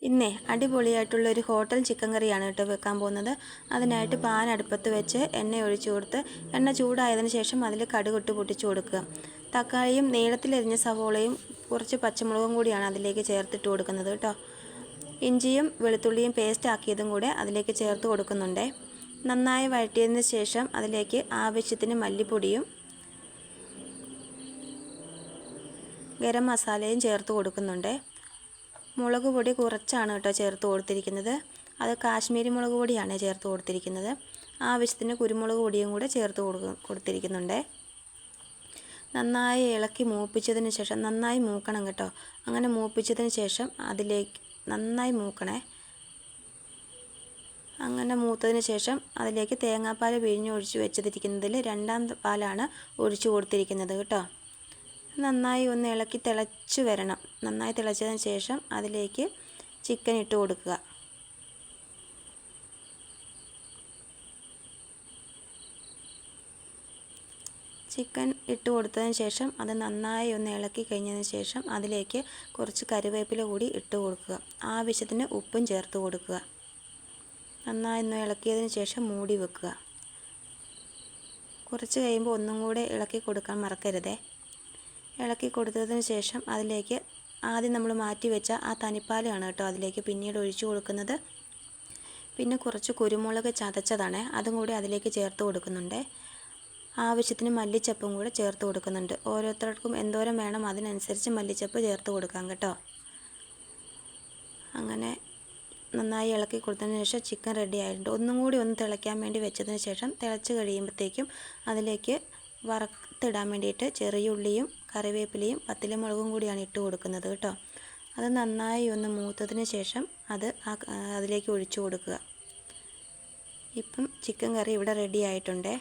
ഇന്നേ അടിപൊളിയായിട്ടുള്ളൊരു hotel chicken കറിയാണ് കേട്ടോ വെക്കാൻ പോകുന്നത്. അതിനായിട്ട് പാൻ അടുപ്പത്ത് വെച്ച് എണ്ണ ഒഴിച്ചു കൊടുത്ത് എണ്ണ ചൂടായതിനു ശേഷം അതിൽ കടുകിട്ട് പൊട്ടിച്ചു കൊടുക്കുക. തക്കാളിയും നീളത്തിലരിഞ്ഞ സവോളയും കുറച്ച് പച്ചമുളകും കൂടിയാണ് അതിലേക്ക് ചേർത്തിട്ട് കൊടുക്കുന്നത് കേട്ടോ. ഇഞ്ചിയും വെളുത്തുള്ളിയും പേസ്റ്റ് ആക്കിയതും കൂടെ അതിലേക്ക് ചേർത്ത് കൊടുക്കുന്നുണ്ട്. നന്നായി വഴറ്റിയതിന് ശേഷം അതിലേക്ക് ആവശ്യത്തിന് മല്ലിപ്പൊടിയും ഗരം മസാലയും ചേർത്ത് കൊടുക്കുന്നുണ്ട്. മുളക് പൊടി കുറച്ചാണ് കേട്ടോ ചേർത്ത് കൊടുത്തിരിക്കുന്നത്. അത് കാശ്മീരി മുളക് പൊടിയാണ് ചേർത്ത് കൊടുത്തിരിക്കുന്നത്. ആവശ്യത്തിന് കുരുമുളക് പൊടിയും കൂടെ ചേർത്ത് കൊടുത്തിരിക്കുന്നുണ്ട്. നന്നായി ഇളക്കി മൂപ്പിച്ചതിന് ശേഷം, നന്നായി മൂക്കണം കേട്ടോ. അങ്ങനെ മൂപ്പിച്ചതിന് ശേഷം അതിലേക്ക് നന്നായി മൂക്കണേ. അങ്ങനെ മൂത്തതിന് ശേഷം അതിലേക്ക് തേങ്ങാപ്പാൽ പിഴിഞ്ഞൊഴിച്ച് വെച്ചിരിക്കുന്നതിൽ രണ്ടാം പാലാണ് ഒഴിച്ചു കൊടുത്തിരിക്കുന്നത് കേട്ടോ. നന്നായി ഒന്ന് ഇളക്കി തിളച്ച് വരണം. നന്നായി തിളച്ചതിന് ശേഷം അതിലേക്ക് ചിക്കൻ ഇട്ട് കൊടുക്കുക. ചിക്കൻ ഇട്ട് കൊടുത്തതിന് ശേഷം അത് നന്നായി ഒന്ന് ഇളക്കി കഴിഞ്ഞതിന് ശേഷം അതിലേക്ക് കുറച്ച് കറിവേപ്പില കൂടി ഇട്ട് കൊടുക്കുക. ആവശ്യത്തിന് ഉപ്പും ചേർത്ത് കൊടുക്കുക. നന്നായി ഒന്ന് ഇളക്കിയതിന് ശേഷം മൂടി വെക്കുക. കുറച്ച് കഴിയുമ്പോൾ ഒന്നും കൂടെ ഇളക്കി കൊടുക്കാൻ മറക്കരുതേ. ഇളക്കി കൊടുത്തതിന് ശേഷം അതിലേക്ക് ആദ്യം നമ്മൾ മാറ്റി വെച്ച ആ തനിപ്പാലാണ് കേട്ടോ അതിലേക്ക് പിന്നീട് ഒഴിച്ചു കൊടുക്കുന്നത്. പിന്നെ കുറച്ച് കുരുമുളക് ചതച്ചതാണ്, അതും കൂടി അതിലേക്ക് ചേർത്ത് കൊടുക്കുന്നുണ്ട്. ആവശ്യത്തിന് മല്ലിച്ചപ്പും കൂടെ ചേർത്ത് കൊടുക്കുന്നുണ്ട്. ഓരോരുത്തർക്കും എന്തോരം വേണം അതിനനുസരിച്ച് മല്ലിച്ചപ്പ് ചേർത്ത് കൊടുക്കാം കേട്ടോ. അങ്ങനെ നന്നായി ഇളക്കി കൊടുത്തതിന് ശേഷം ചിക്കൻ റെഡി ആയിട്ടുണ്ട്. ഒന്നും കൂടി ഒന്ന് തിളയ്ക്കാൻ വേണ്ടി വെച്ചതിന് ശേഷം തിളച്ച് കഴിയുമ്പോഴത്തേക്കും അതിലേക്ക് വറുത്തിടാൻ വേണ്ടിയിട്ട് ചെറിയ ഉള്ളിയും കറിവേപ്പിലയും പത്തിലമുളകും കൂടിയാണ് ഇട്ട് കൊടുക്കുന്നത് കേട്ടോ. അത് നന്നായി ഒന്ന് മൂത്തതിന് ശേഷം അതിലേക്ക് ഒഴിച്ചു കൊടുക്കുക. ഇപ്പം ചിക്കൻ കറി ഇവിടെ റെഡി ആയിട്ടുണ്ട്.